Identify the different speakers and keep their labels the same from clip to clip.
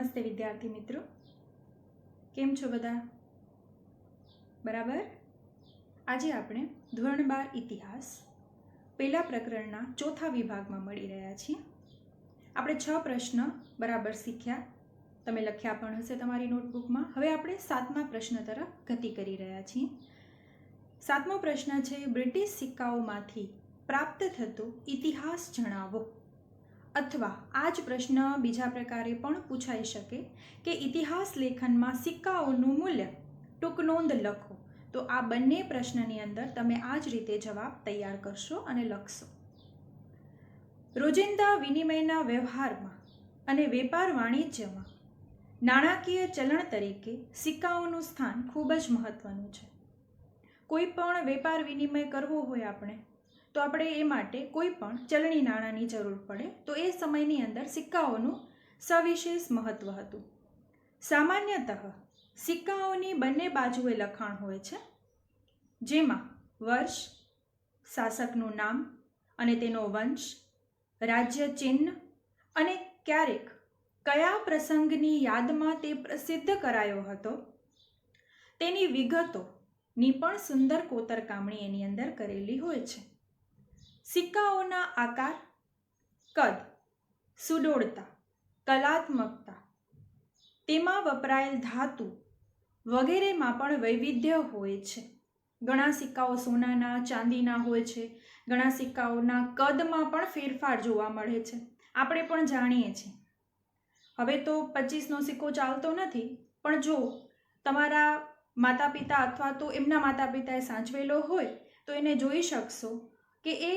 Speaker 1: નમસ્તે વિદ્યાર્થી મિત્રો, કેમ છો બધા? બરાબર. આજે આપણે ધોરણ 12 ઇતિહાસ પહેલા પ્રકરણના ચોથા વિભાગમાં મળી રહ્યા છીએ. આપણે 6 પ્રશ્ન બરાબર શીખ્યા, તમે લખ્યા પણ હશે તમારી નોટબુકમાં. હવે આપણે 7મા પ્રશ્ન તરફ ગતિ કરી રહ્યા છીએ. 7મો પ્રશ્ન છે, બ્રિટિશ સિક્કાઓમાંથી પ્રાપ્ત થતો ઇતિહાસ જણાવો. અથવા આ જ પ્રશ્ન બીજા પ્રકારે પણ પૂછાઈ શકે કે ઇતિહાસ લેખનમાં સિક્કાઓનું મૂલ્ય ટૂંકનોંધ લખો. તો આ બંને પ્રશ્નની અંદર તમે આ જ રીતે જવાબ તૈયાર કરશો અને લખશો. રોજિંદા વિનિમયના વ્યવહારમાં અને વેપાર વાણિજ્યમાં નાણાકીય ચલણ તરીકે સિક્કાઓનું સ્થાન ખૂબ જ મહત્ત્વનું છે. કોઈ પણ વેપાર વિનિમય કરવો હોય તો આપણે એ માટે કોઈ પણ ચલણી નાણાંની જરૂર પડે, તો એ સમયની અંદર સિક્કાઓનું સવિશેષ મહત્ત્વ હતું. સામાન્યતઃ સિક્કાઓની બંને બાજુએ લખાણ હોય છે, જેમાં વર્ષ, શાસકનું નામ અને તેનો વંશ, રાજ્ય ચિહ્ન અને ક્યારેક કયા પ્રસંગની યાદમાં તે પ્રસિદ્ધ કરાયો હતો તેની વિગતોની પણ સુંદર કોતરકામણી એની અંદર કરેલી હોય છે. સિક્કાઓના આકાર, કદ, સુડોળતા, કલાત્મકતા, તેમાં વપરાયેલ ધાતુ વગેરેમાં પણ વૈવિધ્ય હોય છે. ઘણા સિક્કાઓ સોનાના, ચાંદીના હોય છે. ઘણા સિક્કાઓના કદમાં પણ ફેરફાર જોવા મળે છે. આપણે પણ જાણીએ છીએ. હવે તો 25નો સિક્કો ચાલતો નથી, પણ જો તમારા માતા પિતા અથવા તો એમના માતા પિતાએ સાચવેલો હોય તો એને જોઈ શકશો કે એ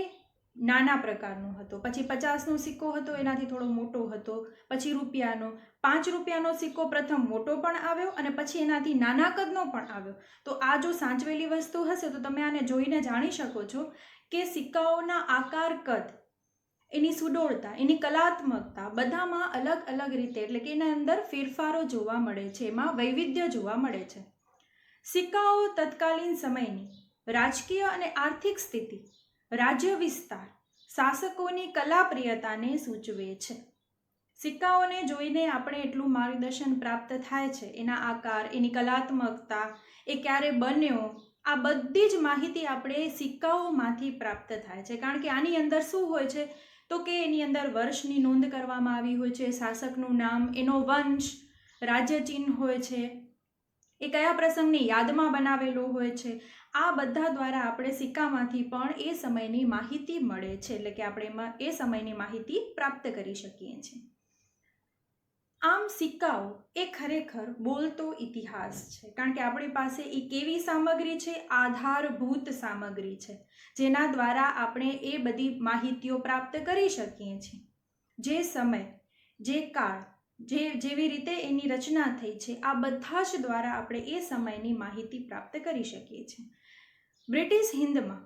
Speaker 1: નાના પ્રકારનો હતો. પછી 50નો સિક્કો હતો, એનાથી થોડો મોટો હતો. પછી રૂપિયાનો, 5 રૂપિયાનો સિક્કો પ્રથમ મોટો પણ આવ્યો અને પછી એનાથી નાના કદનો પણ આવ્યો. તો આ જો સાચવેલી વસ્તુ હશે તો તમે આને જોઈને જાણી શકો છો કે સિક્કાઓના આકાર, કદ, એની સુડોળતા, એની કલાત્મકતા બધામાં અલગ અલગ રીતે, એટલે કે એના અંદર ફેરફારો જોવા મળે છે, એમાં વૈવિધ્ય જોવા મળે છે. સિક્કાઓ તત્કાલીન સમયની રાજકીય અને આર્થિક સ્થિતિ, રાજ્ય વિસ્તાર, શાસકોની કલાપ્રિયતાને સૂચવે છે. સિક્કાઓને જોઈને આપણે એટલું માર્ગદર્શન પ્રાપ્ત થાય છે. એના આકાર, એની કલાત્મકતા, એ ક્યારે બન્યો, આ બધી જ માહિતી આપણે સિક્કાઓમાંથી પ્રાપ્ત થાય છે. કારણ કે આની અંદર શું હોય છે તો કે એની અંદર વર્ષની નોંધ કરવામાં આવી હોય છે, શાસકનું નામ, એનો વંશ, રાજ્ય ચિહ્ન હોય છે, એ કયા પ્રસંગની યાદમાં બનાવેલો હોય છે. આ બધા દ્વારા આપણે સિક્કામાંથી પણ એ સમયની માહિતી મળે છે, એટલે કે આપણે એ સમયની માહિતી પ્રાપ્ત કરી શકીએ છીએ. આમ સિક્કાઓ એ ખરેખર બોલતો ઇતિહાસ છે, કારણ કે આપણી પાસે એ કેવી સામગ્રી છે? આધારભૂત સામગ્રી છે, જેના દ્વારા આપણે એ બધી માહિતીઓ પ્રાપ્ત કરી શકીએ છીએ. જે સમય, જે કાળ, જેવી રીતે એની રચના થઈ છે, આ બધા જ દ્વારા આપણે એ સમયની માહિતી પ્રાપ્ત કરી શકીએ છીએ. બ્રિટિશ હિંદમાં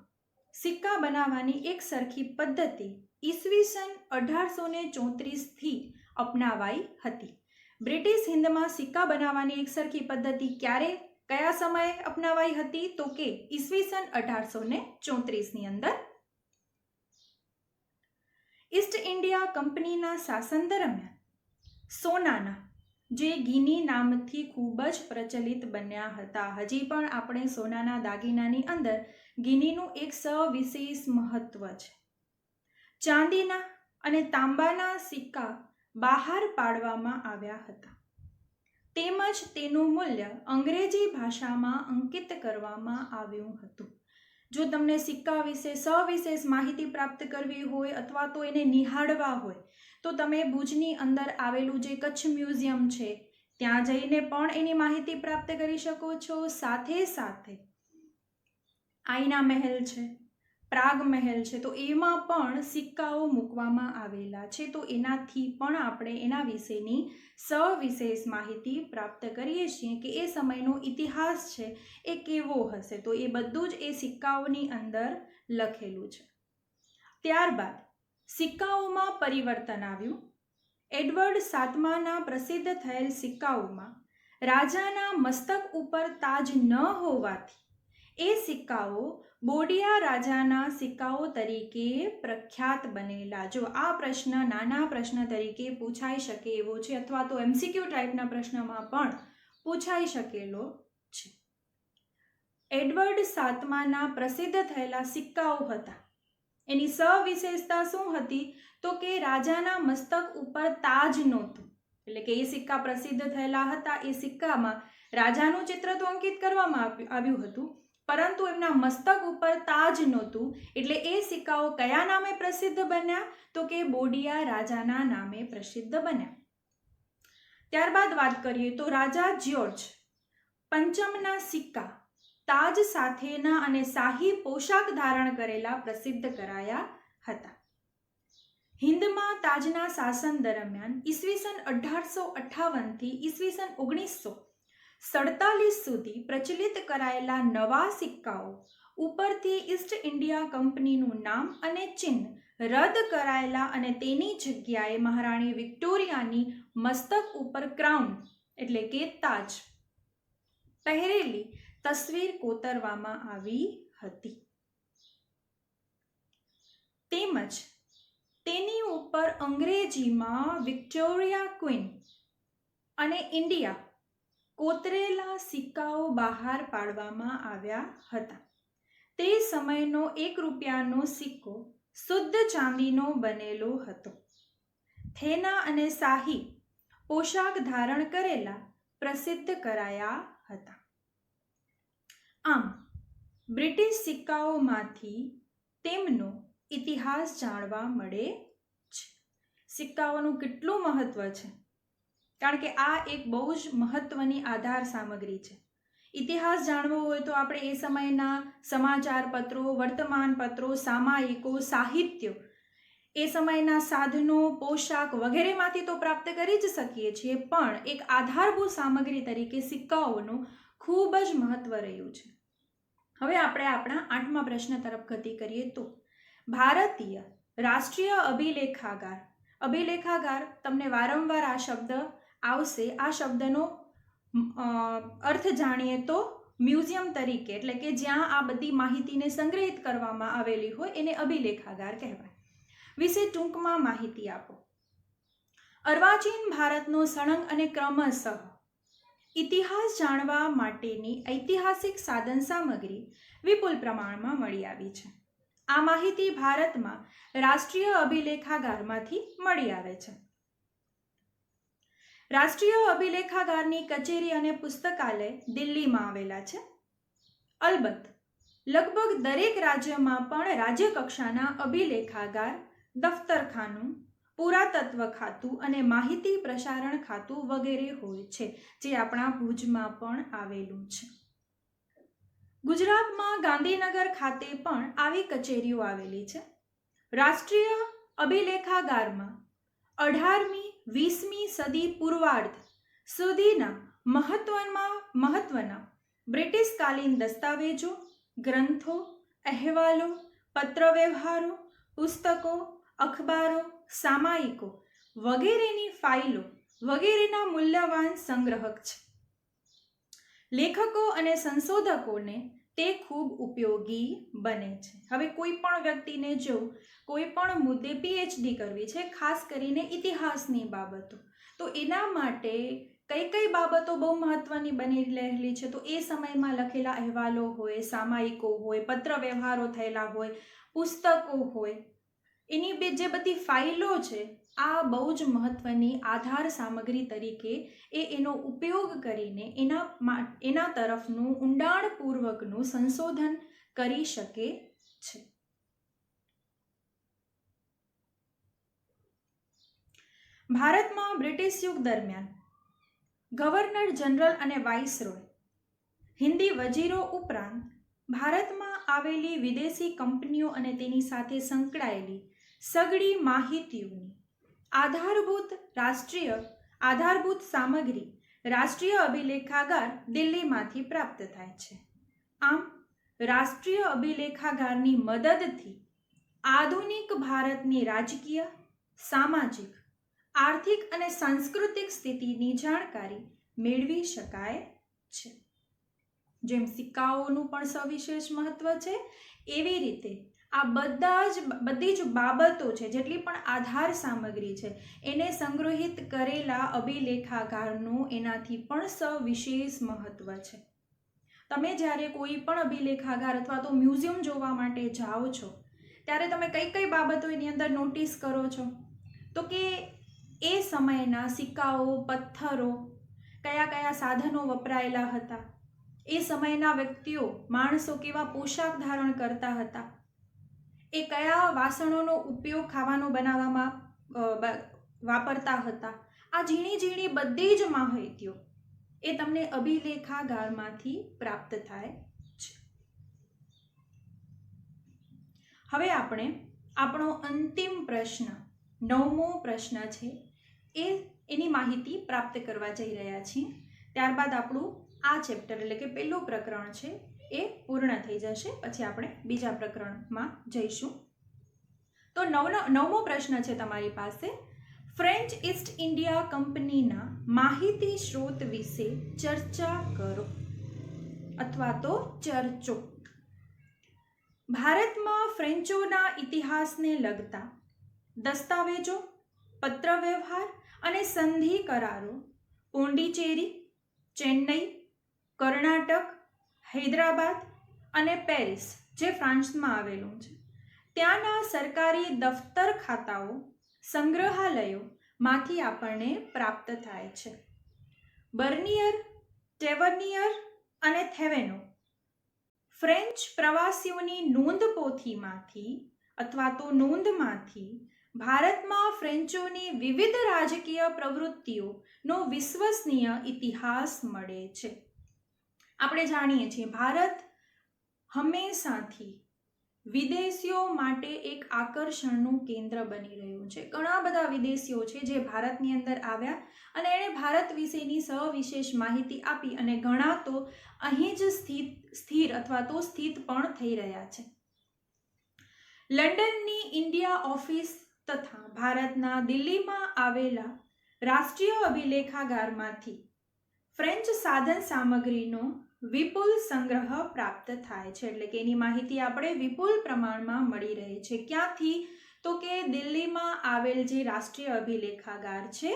Speaker 1: સિક્કા બનાવવાની એક સરખી પદ્ધતિ ઈસવીસન 1834થી અપનાવાઈ હતી. બ્રિટિશ હિંદમાં સિક્કા બનાવવાની એક સરખી પદ્ધતિ કયા સમયે અપનાવાઈ હતી? તો કે ઈસવીસન 1834ની અંદર. ઈસ્ટ ઇન્ડિયા કંપનીના શાસન દરમિયાન સોનાના, જે ગિની નામથી ખૂબ જ પ્રચલિત બન્યા હતા. હજી પણ આપણે સોનાના દાગીનાની અંદર ગિનીનું એક સવિશેષ મહત્વ છે. ચાંદીના અને તાંબાના સિક્કા બહાર પાડવામાં આવ્યા હતા, તેમજ તેનું મૂલ્ય અંગ્રેજી ભાષામાં અંકિત કરવામાં આવ્યું હતું. જો તમને સિક્કા વિશે સવિશેષ માહિતી પ્રાપ્ત કરવી હોય અથવા તો એને નિહાળવા હોય તો તમે ભુજની અંદર આવેલું જે કચ્છ મ્યુઝિયમ છે ત્યાં જઈને પણ એની માહિતી પ્રાપ્ત કરી શકો છો. સાથે સાથે આઈના મહેલ છે, પ્રાગ મહેલ છે, તો એમાં પણ સિક્કાઓ મૂકવામાં આવેલા છે. તો એનાથી પણ આપણે એના વિશેની સવિશેષ માહિતી પ્રાપ્ત કરીએ છીએ કે એ સમયનો ઇતિહાસ છે એ કેવો હશે. તો એ બધું જ એ સિક્કાઓની અંદર લખેલું છે. ત્યારબાદ સિક્કાઓમાં પરિવર્તન આવ્યું. એડવર્ડ સાતમાના પ્રસિદ્ધ થયેલ સિક્કાઓમાં રાજાના મસ્તક ઉપર તાજ ન હોવાથી એ સિક્કાઓ બોડિયા રાજાના સિક્કાઓ તરીકે પ્રખ્યાત બનેલા. જો આ પ્રશ્ન નાના પ્રશ્ન તરીકે પૂછાઈ શકે એવો છે, અથવા તો MCQ ટાઈપના પ્રશ્નમાં પણ પૂછાઈ શકેલો છે. એડવર્ડ સાતમાના પ્રસિદ્ધ થયેલા સિક્કાઓ હતા. એની સવિશેષતા શું હતી? તો કે રાજાના મસ્તક ઉપર તાજ નહોતું. એટલે કે એ સિક્કા પ્રસિદ્ધ થયેલા હતા, એ સિક્કામાં રાજાનું ચિત્ર તો અંકિત કરવામાં આવ્યું હતું, પરંતુ એમના મસ્તક ઉપર તાજ નહોતું. એટલે એ સિક્કાઓ કયા નામે પ્રસિદ્ધ બન્યા? તો કે બોડિયા રાજાના નામે પ્રસિદ્ધ બન્યા. ત્યારબાદ વાત કરીએ તો રાજા જ્યોર્જ પંચમના સિક્કા તાજ સાથેના અને શાહી પોશાક ધારણ કરેલા પ્રસિદ્ધ કરાયા હતા. હિન્દમાં તાજના શાસન દરમિયાન ઈસવીસન 1858 થી ઈસવીસન 1947 સુધી પ્રચલિત કરાયેલા નવા સિક્કાઓ ઉપરથી ઈસ્ટ ઇન્ડિયા કંપનીનું નામ અને ચિહ્ન રદ કરાયેલા અને તેની જગ્યાએ મહારાણી વિક્ટોરિયાની મસ્તક ઉપર ક્રાઉન એટલે કે તાજ પહેરેલી તસવીર કોતરવામાં આવી હતી. તેમજ તેની ઉપર અંગ્રેજીમાં વિક્ટોરિયા ક્વીન અને ઇન્ડિયા કોતરેલા સિક્કાઓ બહાર પાડવામાં આવ્યા હતા. તે સમયનો 1 રૂપિયાનો સિક્કો શુદ્ધ ચાંદીનો બનેલો હતો. થેના અને શાહી પોશાક ધારણ કરેલા પ્રસિદ્ધ કરાયા હતા. આમ બ્રિટિશ સિક્કાઓમાંથી તેમનો ઇતિહાસ જાણવા મળે છે. સિક્કાઓનું કેટલું મહત્વ છે, કારણ કે આ એક બહુ જ મહત્વની આધાર સામગ્રી છે. ઇતિહાસ જાણવો હોય તો આપણે એ સમયના સમાચાર પત્રો, વર્તમાન પત્રો, સામાયિકો, સાહિત્ય, એ સમયના સાધનો, પોશાક વગેરેમાંથી તો પ્રાપ્ત કરી જ શકીએ છીએ, પણ એક આધારભૂત સામગ્રી તરીકે સિક્કાઓનું ખૂબ જ મહત્વ રહ્યું છે. હવે આપણે આપણા 8મા પ્રશ્ન તરફ ગતિ કરીએ તો ભારતીય રાષ્ટ્રીય અભિલેખાગાર. અભિલેખાગાર તમને વારંવાર આ શબ્દ આવશે. આ શબ્દનો અર્થ જાણીએ તો મ્યુઝિયમ તરીકે, એટલે કે જ્યાં આ બધી માહિતીને સંગ્રહિત કરવામાં આવેલી હોય એને અભિલેખાગાર કહેવાય. વિશે ટૂંકમાં માહિતી આપો. અર્વાચીન ભારતનો સળંગ અને ક્રમશઃ ઇતિહાસ જાણવા માટેની ઐતિહાસિક સાધન સામગ્રી વિપુલ પ્રમાણમાં મળી આવી છે. આ માહિતી ભારતમાં રાષ્ટ્રીય અભિલેખાગારમાંથી મળી આવે છે. રાષ્ટ્રીય અભિલેખાગારની કચેરી અને પુસ્તકાલય દિલ્હીમાં આવેલા છે. અલબત્ત લગભગ દરેક રાજ્યમાં પણ રાજ્ય કક્ષાના અભિલેખાગાર, દફતરખાનું, પુરાતત્વ ખાતું અને માહિતી પ્રસારણ ખાતું વગેરે હોય છે, જે આપણા ભુજમાં પણ આવેલું છે. ગુજરાતમાં ગાંધીનગર ખાતે પણ આવી કચેરીઓ આવેલી છે. રાષ્ટ્રીય અભિલેખાગારમાં 18મી 20મી સદી પૂર્વાર્ધ સુધીના મહત્વના બ્રિટિશકાલીન દસ્તાવેજો, ગ્રંથો, અહેવાલો, પત્રવ્યવહારો, પુસ્તકો, અખબારો, સામાયિકો વગેરેની ફાઇલો વગેરેના મૂલ્યવાન સંગ્રહક છે. લેખકો અને સંશોધકોને તે ખૂબ ઉપયોગી બને છે. હવે કોઈ પણ વ્યક્તિને જો કોઈ પણ મુદ્દે PhD કરવી છે, ખાસ કરીને ઇતિહાસની બાબતો, તો એના માટે કઈ કઈ બાબતો બહુ મહત્વની બની રહેલી છે? તો એ સમયમાં લખેલા અહેવાલો હોય, સામાયિકો હોય, પત્ર વ્યવહારો થયેલા હોય, પુસ્તકો હોય, એની જે બધી ફાઇલો છે, આ બહુ જ મહત્વની આધાર સામગ્રી તરીકે એનો ઉપયોગ કરીને એના તરફનું ઊંડાણપૂર્વકનું સંશોધન કરી શકે છે. ભારતમાં બ્રિટિશ યુગ દરમિયાન ગવર્નર જનરલ અને વાઇસરોય, હિન્દી વજીરો ઉપરાંત ભારતમાં આવેલી વિદેશી કંપનીઓ અને તેની સાથે સંકળાયેલી સઘળી માહિતીઓની આધારભૂત સામગ્રી રાષ્ટ્રીય અભિલેખાગાર દિલ્હીમાંથી પ્રાપ્ત થાય છે. આમ રાષ્ટ્રીય અભિલેખાગારની મદદથી આધુનિક ભારતની રાજકીય, સામાજિક, આર્થિક અને સાંસ્કૃતિક સ્થિતિની જાણકારી મેળવી શકાય છે. જેમ સિક્કાઓનું પણ સવિશેષ મહત્વ છે, એવી રીતે આ બધી જ બાબતો છે, જેટલી પણ આધાર સામગ્રી છે, એને સંગ્રહિત કરેલા અભિલેખાગારનું એનાથી પણ સવિશેષ મહત્વ છે. તમે જ્યારે કોઈ પણ અભિલેખાગાર અથવા તો મ્યુઝિયમ જોવા માટે જાઓ છો ત્યારે તમે કઈ કઈ બાબતો એની અંદર નોટિસ કરો છો? તો કે એ સમયના સિક્કાઓ, પથ્થરો, કયા કયા સાધનો વપરાયેલા હતા, એ સમયના વ્યક્તિઓ, માણસો કેવા પોશાક ધારણ કરતા હતા, એ કયા વાસણોનો ઉપયોગ ખાવાનું બનાવવામાં વાપરતા હતા. આ ઝીણી ઝીણી બધી જ માહિતીઓ એ તમને અભિલેખાગારમાંથી પ્રાપ્ત થાય છે. હવે આપણે આપણો અંતિમ પ્રશ્ન, 9મો પ્રશ્ન છે, એની માહિતી પ્રાપ્ત કરવા જઈ રહ્યા છીએ. ત્યારબાદ આપણું આ ચેપ્ટર એટલે કે પહેલું પ્રકરણ છે એ પૂર્ણ થઈ જશે. પછી આપણે બીજા પ્રકરણમાં જઈશું. તો 9મો પ્રશ્ન છે તમારી પાસે, ફ્રેન્ચ ઈસ્ટ ઇન્ડિયા કંપનીના માહિતી સ્ત્રોત વિશે ચર્ચા કરો અથવા તો ચર્ચો. ભારતમાં ફ્રેન્ચોના ઇતિહાસને લગતા દસ્તાવેજો, પત્રવ્યવહાર અને સંધિ કરારો પોંડિચેરી, ચેન્નઈ, કર્ણાટક, હૈદરાબાદ અને પેરિસ, જે ફ્રાન્સમાં આવેલું છે, ત્યાંના સરકારી દફતર ખાતાઓ, સંગ્રહાલયોમાંથી આપણને પ્રાપ્ત થાય છે. બર્નિયર, ટેવર્નિયર અને થેવેનો ફ્રેન્ચ પ્રવાસીઓની નોંધપોથીમાંથી અથવા તો નોંધમાંથી ભારતમાં ફ્રેન્ચોની વિવિધ રાજકીય પ્રવૃત્તિઓનો વિશ્વસનીય ઇતિહાસ મળે છે. આપણે જાણીએ છીએ ભારત હંમેશાથી વિદેશીઓ માટે એક આકર્ષણનું કેન્દ્ર બની રહ્યું છે. ઘણા બધા વિદેશીઓ છે જે ભારતની અંદર આવ્યા અને એણે ભારત વિશેની સવિશેષ માહિતી આપી અને ઘણા તો અહીં જ સ્થિર અથવા તો સ્થિત પણ થઈ રહ્યા છે. લંડનની ઇન્ડિયા ઓફિસ તથા ભારતના દિલ્હીમાં આવેલા રાષ્ટ્રીય અભિલેખાગારમાંથી ફ્રેન્ચ સાધન સામગ્રીનો વિપુલ સંગ્રહ પ્રાપ્ત થાય છે. એટલે કે એની માહિતી આપણે વિપુલ પ્રમાણમાં મળી રહે છે. ક્યાંથી? તો કે દિલ્હીમાં આવેલ જે રાષ્ટ્રીય અભિલેખાગાર છે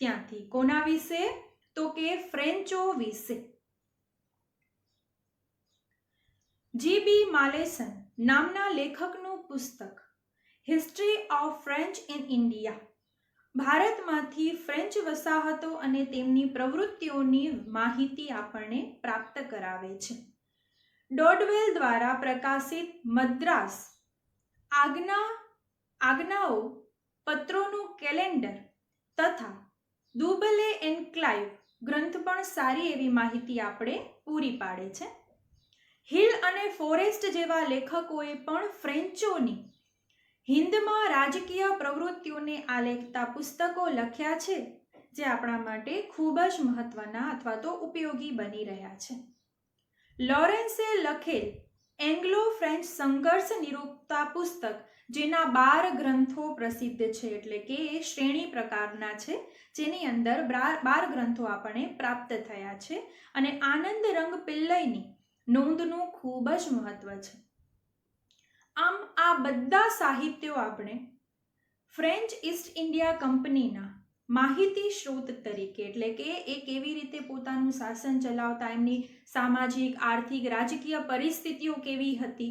Speaker 1: ત્યાંથી. કોના વિશે? તો કે ફ્રેન્ચો વિશે. જીબી માલેસન નામના લેખકનું પુસ્તક history of French in India ભારતમાંથી ફ્રેન્ચ વસાહતો અને તેમની પ્રવૃત્તિઓની માહિતી આપણને પ્રાપ્ત કરાવે છે. ડોડવેલ દ્વારા પ્રકાશિત મદ્રાસ આજ્ઞાઓ પત્રોનું કેલેન્ડર તથા દુબલે એન્ડ ક્લાઇવ ગ્રંથ પણ સારી એવી માહિતી આપણે પૂરી પાડે છે. હિલ અને ફોરેસ્ટ જેવા લેખકોએ પણ ફ્રેન્ચોની હિન્દમાં રાજકીય પ્રવૃત્તિઓને આલેખતા પુસ્તકો લખ્યા છે, જે આપણા માટે ખૂબ જ મહત્વના અથવા તો ઉપયોગી બની રહ્યા છે. લોરેન્સે લખેલ એંગ્લો ફ્રેન્ચ સંઘર્ષ નિરૂપતા પુસ્તક, જેના 12 ગ્રંથો પ્રસિદ્ધ છે, એટલે કે એ શ્રેણી પ્રકારના છે, જેની અંદર 12 ગ્રંથો આપણને પ્રાપ્ત થયા છે. અને આનંદ રંગ પિલ્લઈની નોંધનું ખૂબ જ મહત્વ છે. આમ આ બધા સાહિત્યો આપણે ફ્રેન્ચ ઈસ્ટ ઇન્ડિયા કંપનીના માહિતી સ્ત્રોત તરીકે, એટલે કે એ કેવી રીતે પોતાનું શાસન ચલાવતા, એમની સામાજિક, આર્થિક, રાજકીય પરિસ્થિતિઓ કેવી હતી,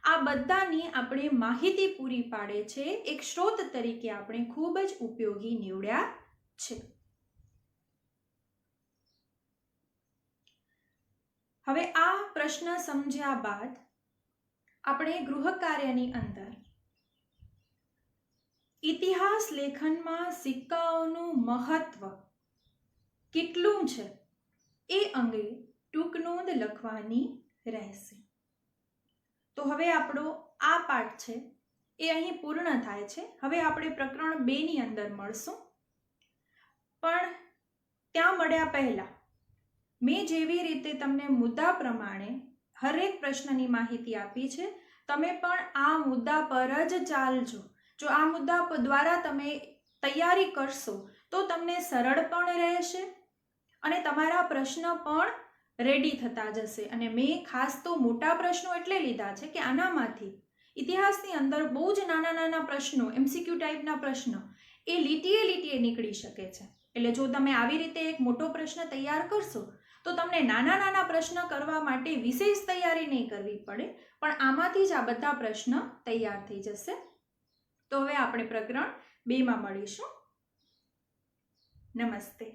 Speaker 1: આ બધાની આપણે માહિતી પૂરી પાડે છે. એક સ્ત્રોત તરીકે આપણે ખૂબ જ ઉપયોગી નીવડ્યા છે. હવે આ પ્રશ્ન સમજ્યા બાદ આપણે ગૃહ કાર્યની અંદર ઇતિહાસ લેખનમાં સિક્કાઓનું મહત્વ કેટલું છે એ અંગે ટૂંક નોંધ લખવાની રહેશે. તો હવે આપણો આ પાઠ છે એ અહીં પૂર્ણ થાય છે. હવે આપણે પ્રકરણ 2ની અંદર મળશું. પણ ત્યાં મળ્યા પહેલા મેં જેવી રીતે તમને મુદ્દા પ્રમાણે હરેક પ્રશ્નની માહિતી આપી છે, તમે પણ આ મુદ્દા પર જ ચાલજો. જો આ મુદ્દા દ્વારા તમે તૈયારી કરશો તો તમને સરળ પણ રહેશે અને તમારા પ્રશ્ન પણ રેડી થતા જશે. અને મેં ખાસ તો મોટા પ્રશ્નો એટલે લીધા છે કે આનામાંથી ઇતિહાસની અંદર બહુ જ નાના નાના પ્રશ્નો, MCQ ટાઈપના પ્રશ્ન એ લીટીએ નીકળી શકે છે. એટલે જો તમે આવી રીતે એક મોટો પ્રશ્ન તૈયાર કરશો તો તમને નાના નાના પ્રશ્ન કરવા માટે વિશેષ તૈયારી નહીં કરવી પડે, પણ આમાંથી જ આ બધા પ્રશ્ન તૈયાર થઈ જશે. તો હવે આપણે પ્રકરણ 2માં મળીશું. નમસ્તે.